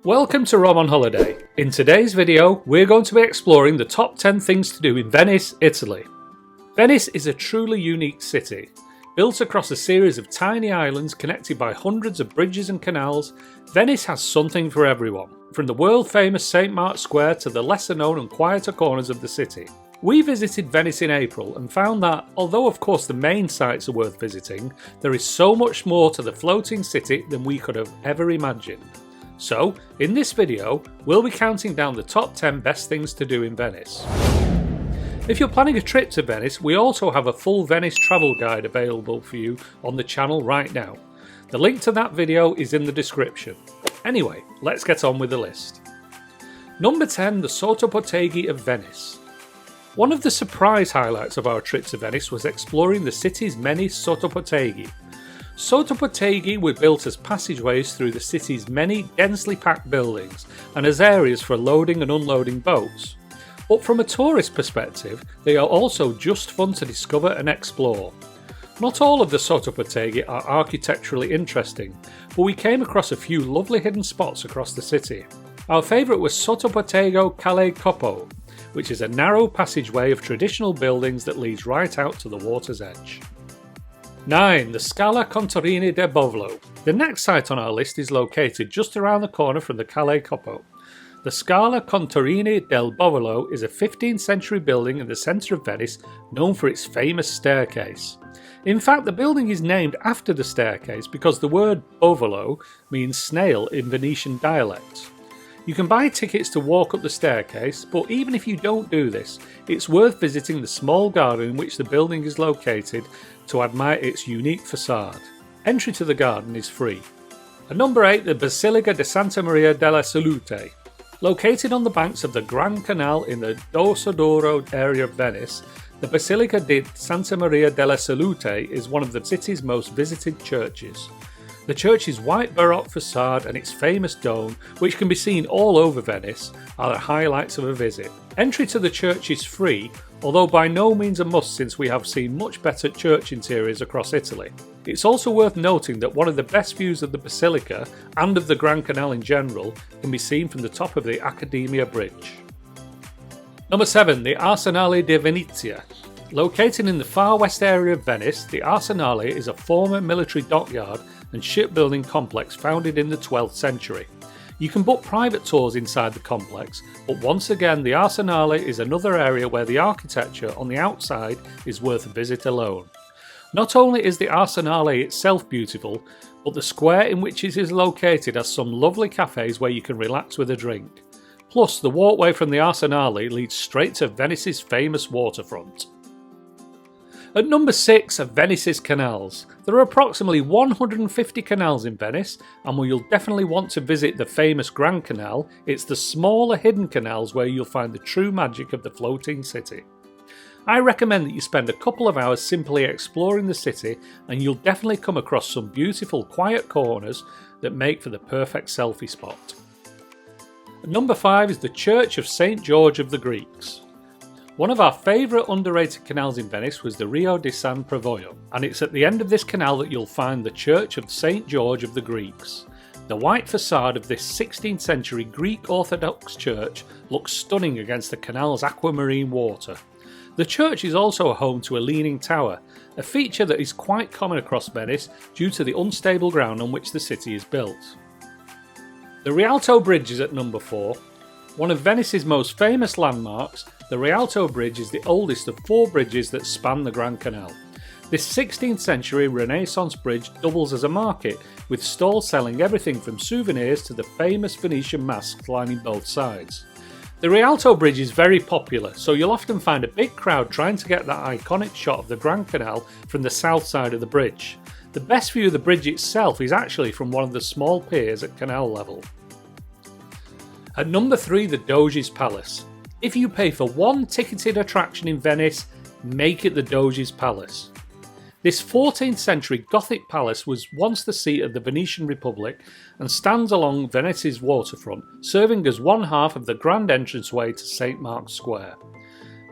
Welcome to Rob on Holiday. In today's video, we're going to be exploring the top 10 things to do in Venice, Italy. Venice is a truly unique city. Built across a series of tiny islands connected by hundreds of bridges and canals, Venice has something for everyone, from the world-famous St. Mark's Square to the lesser-known and quieter corners of the city. We visited Venice in April and found that, although of course the main sites are worth visiting, there is so much more to the floating city than we could have ever imagined. So, in this video, we'll be counting down the top 10 best things to do in Venice. If you're planning a trip to Venice, we also have a full Venice travel guide available for you on the channel right now. The link to that video is in the description. Anyway, let's get on with the list. Number 10, the Sottobottega of Venice. One of the surprise highlights of our trip to Venice was exploring the city's many Sottobottega. Sottobottega were built as passageways through the city's many densely packed buildings and as areas for loading and unloading boats. But from a tourist perspective, they are also just fun to discover and explore. Not all of the Sottobottega are architecturally interesting, but we came across a few lovely hidden spots across the city. Our favourite was Sottobottega Calle Coppo, which is a narrow passageway of traditional buildings that leads right out to the water's edge. 9. The Scala Conti del Balo. The next site on our list is located just around the corner from the Calle Coppo. The Scala Conti del Balo is a 15th century building in the centre of Venice known for its famous staircase. In fact, the building is named after the staircase because the word bovolo means snail in Venetian dialect. You can buy tickets to walk up the staircase, but even if you don't do this, it's worth visiting the small garden in which the building is located to admire its unique facade. Entry to the garden is free. At number 8, the Basilica di Santa Maria della Salute. Located on the banks of the Grand Canal in the Dorsoduro area of Venice, the Basilica di Santa Maria della Salute is one of the city's most visited churches. The church's white Baroque facade and its famous dome, which can be seen all over Venice, are the highlights of a visit. Entry to the church is free, although by no means a must since we have seen much better church interiors across Italy. It's also worth noting that one of the best views of the Basilica, and of the Grand Canal in general, can be seen from the top of the Accademia Bridge. Number 7. The Arsenale de Venia. Located in the far west area of Venice, the Arsenale is a former military dockyard and shipbuilding complex founded in the 12th century. You can book private tours inside the complex, but once again the Arsenale is another area where the architecture on the outside is worth a visit alone. Not only is the Arsenale itself beautiful, but the square in which it is located has some lovely cafes where you can relax with a drink. Plus, the walkway from the Arsenale leads straight to Venice's famous waterfront. At number 6 are Venice's canals. There are approximately 150 canals in Venice, and while you'll definitely want to visit the famous Grand Canal, it's the smaller hidden canals where you'll find the true magic of the floating city. I recommend that you spend a couple of hours simply exploring the city, and you'll definitely come across some beautiful quiet corners that make for the perfect selfie spot. At number 5 is the Church of St. George of the Greeks. One of our favourite underrated canals in Venice was the Rio di San Prevoio, and it's at the end of this canal that you'll find the Church of St. George of the Greeks. The white facade of this 16th century Greek Orthodox church looks stunning against the canal's aquamarine water. The church is also home to a leaning tower, a feature that is quite common across Venice due to the unstable ground on which the city is built. The Rialto Bridge is at number 4. One of Venice's most famous landmarks, the Rialto Bridge is the oldest of 4 bridges that span the Grand Canal. This 16th century Renaissance bridge doubles as a market, with stalls selling everything from souvenirs to the famous Venetian masks lining both sides. The Rialto Bridge is very popular, so you'll often find a big crowd trying to get that iconic shot of the Grand Canal from the south side of the bridge. The best view of the bridge itself is actually from one of the small piers at canal level. At number 3, the Doge's Palace. If you pay for one ticketed attraction in Venice, make it the Doge's Palace. This 14th century Gothic palace was once the seat of the Venetian Republic and stands along Venice's waterfront, serving as one half of the grand entranceway to St. Mark's Square.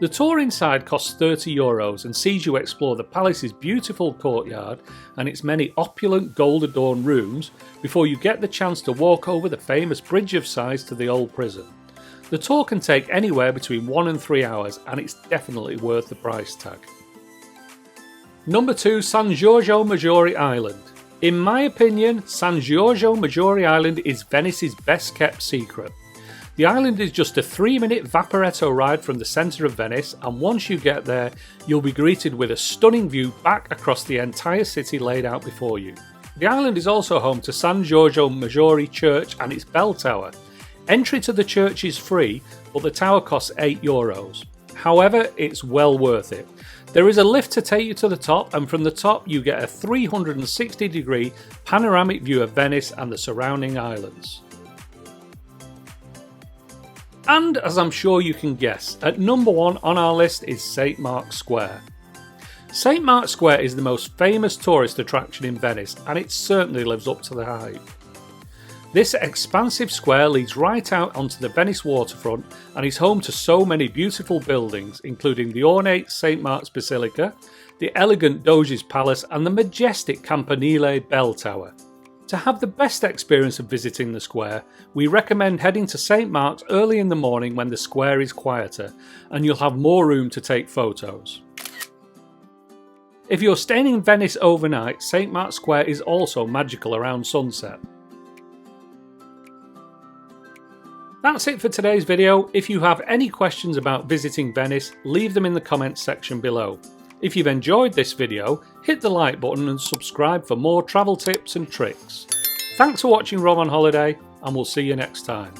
The tour inside costs €30 and sees you explore the palace's beautiful courtyard and its many opulent gold-adorned rooms before you get the chance to walk over the famous Bridge of Sighs to the old prison. The tour can take anywhere between 1 and 3 hours and it's definitely worth the price tag. Number 2, San Giorgio Maggiore Island. In my opinion, San Giorgio Maggiore Island is Venice's best kept secret. The island is just a 3-minute vaporetto ride from the centre of Venice, and once you get there, you'll be greeted with a stunning view back across the entire city laid out before you. The island is also home to San Giorgio Maggiore Church and its bell tower. Entry to the church is free, but the tower costs €8. However, it's well worth it. There is a lift to take you to the top, and from the top you get a 360-degree panoramic view of Venice and the surrounding islands. And as I'm sure you can guess, at number 1 on our list is St Mark's Square. St Mark's Square is the most famous tourist attraction in Venice, and it certainly lives up to the hype. This expansive square leads right out onto the Venice waterfront and is home to so many beautiful buildings, including the ornate St Mark's Basilica, the elegant Doge's Palace and the majestic Campanile bell tower. To have the best experience of visiting the square, we recommend heading to St Mark's early in the morning when the square is quieter, and you'll have more room to take photos. If you're staying in Venice overnight, St Mark's Square is also magical around sunset. That's it for today's video. If you have any questions about visiting Venice, leave them in the comments section below. If you've enjoyed this video, hit the like button and subscribe for more travel tips and tricks. Thanks for watching Rob on Holiday, and we'll see you next time.